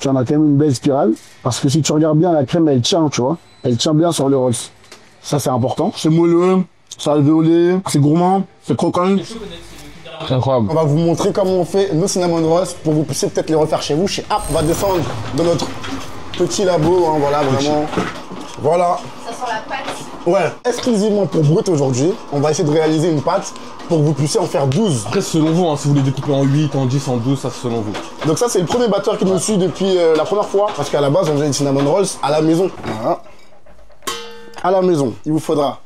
Tu en as quand même une belle spirale. Parce que si tu regardes bien, la crème, elle tient, tu vois. Elle tient bien sur le Rolls. Ça, c'est important. C'est moelleux, ça a alvéolé, c'est gourmand, c'est croquant. C'est incroyable. On va vous montrer comment on fait nos cinnamon rolls pour que vous puissiez peut-être les refaire chez vous. Chez App, on va descendre dans notre petit labo, hein, voilà, vraiment. Voilà. Ça sent la pâte. Ouais, exclusivement pour Brut aujourd'hui, on va essayer de réaliser une pâte pour que vous puissiez en faire 12. Après, c'est selon vous, hein, si vous voulez découper en 8, en 10, en 12, ça c'est selon vous. Donc ça, c'est le premier batteur qui nous suit depuis la première fois. Parce qu'à la base, on faisait des cinnamon rolls à la maison. Voilà. À la maison, il vous faudra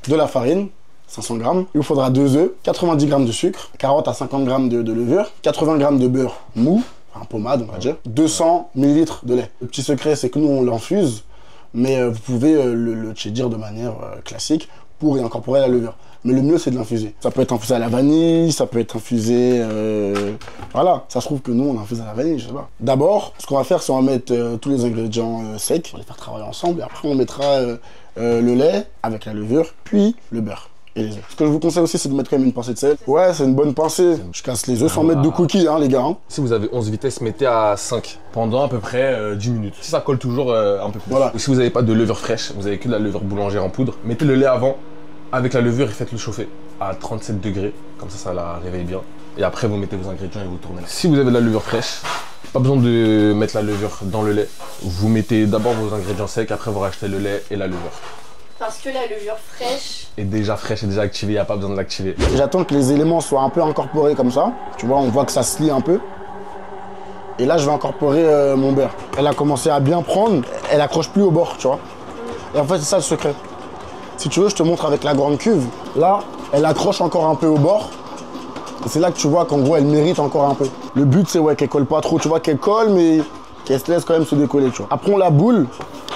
de la farine, 500 grammes. Il vous faudra 2 œufs, 90 grammes de sucre, 40 à 50 grammes de levure, 80 grammes de beurre mou, enfin pommade on va dire, 200 ml de lait. Le petit secret, c'est que nous, on l'infuse, mais vous pouvez le cheddar de manière classique pour y incorporer la levure. Mais le mieux, c'est de l'infuser. Ça peut être infusé à la vanille, ça peut être infusé... Voilà, ça se trouve que nous, on infuse à la vanille, je sais pas. D'abord, ce qu'on va faire, c'est on va mettre tous les ingrédients secs, on va les faire travailler ensemble, et après, on mettra le lait avec la levure, puis le beurre. Et les œufs. Ce que je vous conseille aussi, c'est de mettre quand même une pincée de sel. Ouais, c'est une bonne pincée. Je casse les œufs sans mettre de cookies, hein, les gars. Hein. Si vous avez 11 vitesses, mettez à 5 pendant à peu près 10 minutes. Si ça colle toujours un peu plus. Voilà. Ou si vous n'avez pas de levure fraîche, vous avez que de la levure boulangère en poudre, mettez le lait avant avec la levure et faites-le chauffer à 37 degrés. Comme ça la réveille bien. Et après, vous mettez vos ingrédients et vous tournez. Si vous avez de la levure fraîche, pas besoin de mettre la levure dans le lait. Vous mettez d'abord vos ingrédients secs, après vous rachetez le lait et la levure. Parce que la levure fraîche est déjà fraîche et déjà activée, il n'y a pas besoin de l'activer. J'attends que les éléments soient un peu incorporés comme ça. Tu vois, on voit que ça se lie un peu. Et là, je vais incorporer mon beurre. Elle a commencé à bien prendre, elle accroche plus au bord, tu vois. Et en fait, c'est ça le secret. Si tu veux, je te montre avec la grande cuve. Là, elle accroche encore un peu au bord. Et c'est là que tu vois qu'en gros, elle mérite encore un peu. Le but, c'est ouais, qu'elle colle pas trop. Tu vois qu'elle colle, mais qu'elle se laisse quand même se décoller, tu vois. Après, on la boule.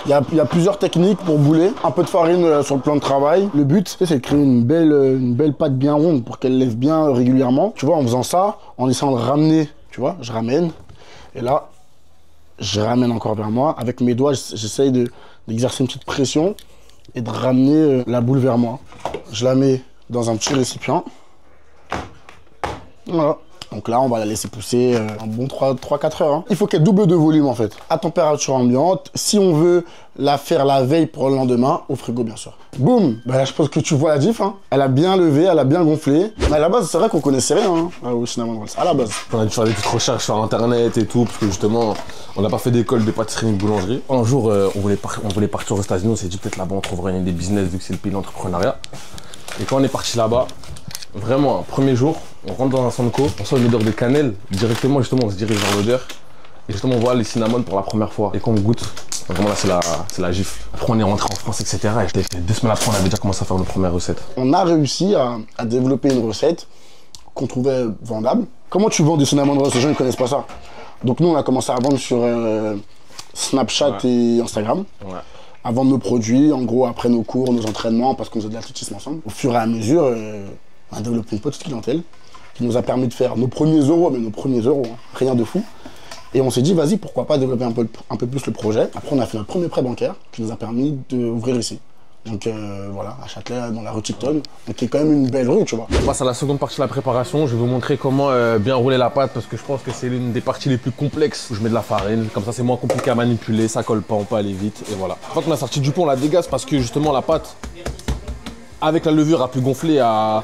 Il y a plusieurs techniques pour bouler. Un peu de farine sur le plan de travail. Le but, c'est de créer une belle pâte bien ronde pour qu'elle lève bien régulièrement. Tu vois, en faisant ça, en essayant de ramener, tu vois, je ramène. Et là, je ramène encore vers moi. Avec mes doigts, j'essaye d'exercer une petite pression et de ramener la boule vers moi. Je la mets dans un petit récipient. Voilà. Donc là, on va la laisser pousser un bon 3-4 heures. Hein. Il faut qu'elle double de volume en fait, à température ambiante. Si on veut la faire la veille pour le lendemain, au frigo bien sûr. Boum. Bah là, je pense que tu vois la diff. Hein. Elle a bien levé, elle a bien gonflé. Mais à la base, c'est vrai qu'on connaissait rien au cinnamon rolls. À la base. On a dû faire des petites recherches sur internet et tout, parce que justement, on n'a pas fait d'école de pâtisserie ni de boulangerie. Un jour, on voulait partir aux États-Unis, on s'est dit peut-être là-bas on trouverait des business vu que c'est le pays de l'entrepreneuriat. Et quand on est parti là-bas, vraiment, un premier jour, on rentre dans un Sanko, on sent une odeur de cannelle. Directement, justement, on se dirige vers l'odeur. Et justement, on voit les cinnamons pour la première fois. Et quand on goûte, vraiment là, c'est la gifle. Après, on est rentré en France, etc. Et 2 semaines après, on avait déjà commencé à faire nos premières recettes. On a réussi à développer une recette qu'on trouvait vendable. Comment tu vends des cinnamon rolls? Les gens ne connaissent pas ça. Donc nous, on a commencé à vendre sur Snapchat et Instagram. Ouais. À vendre nos produits, en gros, après nos cours, nos entraînements, parce qu'on faisait de l'athlétisme ensemble. Au fur et à mesure, on a développé une petite clientèle qui nous a permis de faire nos premiers euros, mais nos premiers euros, hein, rien de fou. Et on s'est dit, vas-y, pourquoi pas développer un peu plus le projet. Après, on a fait notre premier prêt bancaire qui nous a permis d'ouvrir ici. Donc voilà, à Châtelet, dans la rue Ticton, donc qui est quand même une belle rue, tu vois. On passe à la seconde partie de la préparation. Je vais vous montrer comment bien rouler la pâte parce que je pense que c'est l'une des parties les plus complexes où je mets de la farine. Comme ça, c'est moins compliqué à manipuler, ça colle pas, on peut aller vite et voilà. Quand on a sorti du pot, on la dégaze parce que justement la pâte, avec la levure, a pu gonfler et a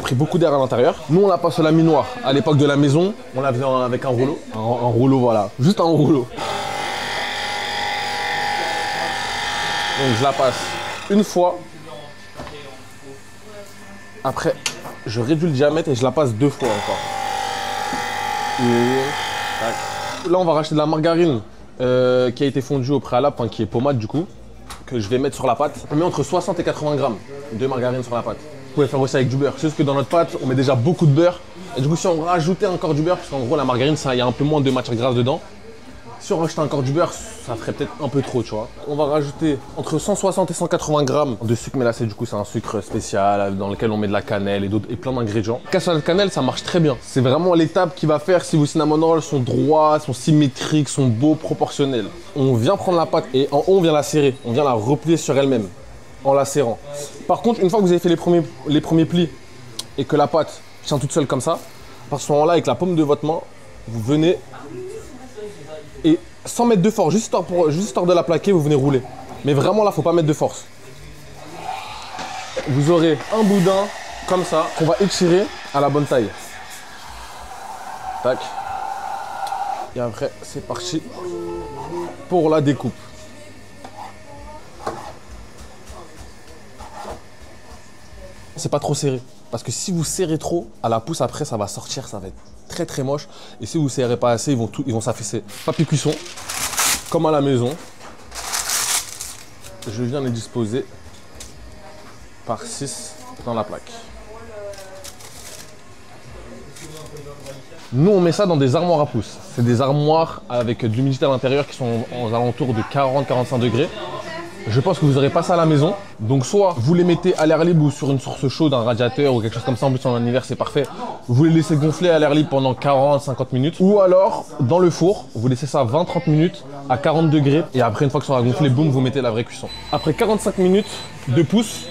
pris beaucoup d'air à l'intérieur. Nous, on la passe au laminoir. À l'époque de la maison, on la faisait avec un rouleau. Un rouleau, voilà. Juste un rouleau. Donc je la passe une fois. Après, je réduis le diamètre et je la passe 2 fois encore. Et... Là, on va racheter de la margarine qui a été fondue au préalable, enfin qui est pommade du coup, que je vais mettre sur la pâte. On met entre 60 et 80 grammes de margarine sur la pâte. Vous pouvez faire aussi avec du beurre. C'est juste que dans notre pâte, on met déjà beaucoup de beurre. Et du coup, si on rajoutait encore du beurre, parce qu'en gros, la margarine, il y a un peu moins de matière grasse dedans. Si on rajoutait encore du beurre, ça ferait peut-être un peu trop, tu vois. On va rajouter entre 160 et 180 grammes de sucre, mais là, du coup, c'est un sucre spécial dans lequel on met de la cannelle et plein d'ingrédients. Cassonade de cannelle, ça marche très bien. C'est vraiment l'étape qui va faire si vos cinnamon rolls sont droits, sont symétriques, sont beaux, proportionnels. On vient prendre la pâte et en haut, on vient la serrer. On vient la replier sur elle-même en la serrant. Par contre, une fois que vous avez fait les premiers plis et que la pâte tient toute seule comme ça, à ce moment-là, avec la paume de votre main, vous venez Et sans mettre de force, juste histoire de la plaquer, vous venez rouler. Mais vraiment là, faut pas mettre de force. Vous aurez un boudin comme ça qu'on va étirer à la bonne taille. Tac. Et après, c'est parti pour la découpe. C'est pas trop serré. Parce que si vous serrez trop, à la pousse après, ça va sortir, ça va être très très moche. Et si vous serrez pas assez, ils vont s'affaisser. Papier cuisson, comme à la maison. Je viens les disposer par 6 dans la plaque. Nous, on met ça dans des armoires à pouces. C'est des armoires avec de l'humidité à l'intérieur qui sont aux alentours de 40-45 degrés. Je pense que vous n'aurez pas ça à la maison. Donc soit vous les mettez à l'air libre ou sur une source chaude, un radiateur ou quelque chose comme ça. En plus en hiver c'est parfait. Vous les laissez gonfler à l'air libre pendant 40-50 minutes. Ou alors dans le four, vous laissez ça 20-30 minutes à 40 degrés. Et après une fois que ça sera gonflé, boum, vous mettez la vraie cuisson. Après 45 minutes de pouce,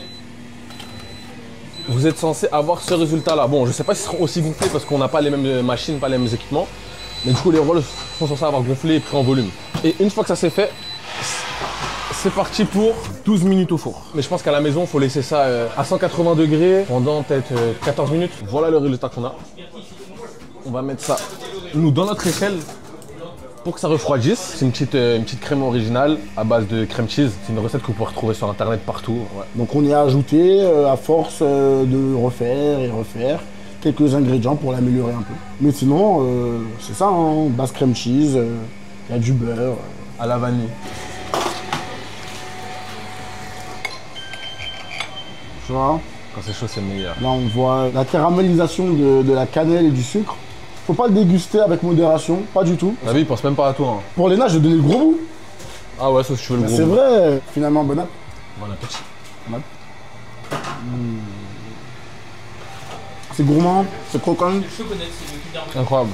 vous êtes censé avoir ce résultat là. Bon, je sais pas s'ils seront aussi gonflés parce qu'on n'a pas les mêmes machines, pas les mêmes équipements. Mais du coup les rolls sont censés avoir gonflé et pris en volume. Et une fois que ça c'est fait, c'est parti pour 12 minutes au four. Mais je pense qu'à la maison, il faut laisser ça à 180 degrés pendant peut-être 14 minutes. Voilà le résultat qu'on a. On va mettre ça, nous, dans notre échelle pour que ça refroidisse. C'est une petite crème originale à base de crème cheese. C'est une recette que vous pouvez retrouver sur internet partout. Ouais. Donc on y a ajouté, à force de refaire et refaire, quelques ingrédients pour l'améliorer un peu. Mais sinon, c'est ça, hein, base crème cheese, il y a du beurre. À la vanille. Tu vois, quand c'est chaud, c'est meilleur. Là, on voit la caramélisation de la cannelle et du sucre. Faut pas le déguster avec modération, pas du tout. La vie, il pense même pas à toi. Hein. Pour les nages, je vais donner le gros bout. Ah ouais, sauf si tu veux le gros C'est bout. vrai, finalement, bon appétit. Bon appétit. C'est gourmand, c'est croquant. Incroyable.